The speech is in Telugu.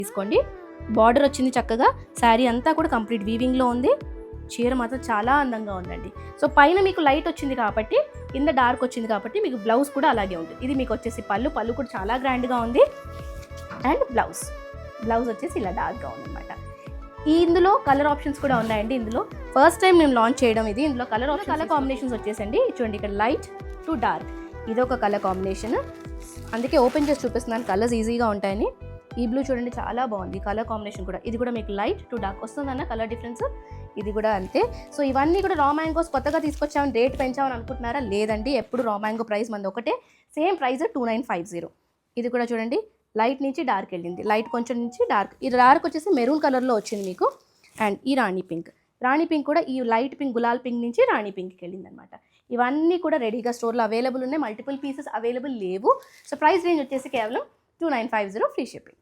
తీసుకోండి. బార్డర్ వచ్చింది చక్కగా, శారీ అంతా కూడా కంప్లీట్ వీవింగ్లో ఉంది. చీర మాత్రం చాలా అందంగా ఉందండి. సో పైన మీకు లైట్ వచ్చింది కాబట్టి, కింద డార్క్ వచ్చింది కాబట్టి మీకు బ్లౌజ్ కూడా అలాగే ఉంటుంది. ఇది మీకు వచ్చేసి పళ్ళు కూడా చాలా గ్రాండ్గా ఉంది. అండ్ బ్లౌజ్ వచ్చేసి ఇలా డార్క్గా ఉందన్నమాట. ఇందులో కలర్ ఆప్షన్స్ కూడా ఉన్నాయండి. ఇందులో ఫస్ట్ టైం మేము లాంచ్ చేయడం ఇది. ఇందులో కలర్ కాంబినేషన్స్ వచ్చేసండి. చూడండి, ఇక్కడ లైట్ టు డార్క్ ఇదొక కలర్ కాంబినేషన్. అందుకే ఓపెన్ చేసి చూపిస్తున్నాను, కలర్స్ ఈజీగా ఉంటాయని. ఈ బ్లూ చూడండి, చాలా బాగుంది కలర్ కాంబినేషన్ కూడా. ఇది కూడా మీకు లైట్ టు డార్క్ వస్తుందన్న కలర్ డిఫరెన్స్. ఇది కూడా అంతే. సో ఇవన్నీ కూడా రా మ్యాంగోస్ కొత్తగా తీసుకొచ్చామని రేట్ పెంచామని అనుకుంటున్నారా? లేదండి, ఎప్పుడు రా మ్యాంగో ప్రైస్ మనది ఒకటే, సేమ్ ప్రైస్ 2950. ఇది కూడా చూడండి, లైట్ నుంచి డార్క్ వెళ్ళింది, లైట్ కొంచెం నుంచి డార్క్. ఈ డార్క్ వచ్చేసి మెరూన్ కలర్లో వచ్చింది మీకు. అండ్ ఈ రాణి పింక్ కూడా ఈ లైట్ పింక్ గులాల్ పింక్ నుంచి రాణి పింక్కి వెళ్ళింది అనమాట. ఇవన్నీ కూడా రెడీగా స్టోర్లో అవైలబుల్ ఉన్నాయి. మల్టిపుల్ పీసెస్ అవైలబుల్ లేవు. సో ప్రైస్ రేంజ్ వచ్చేసి కేవలం 2950 ఫ్రీ షిప్పింగ్.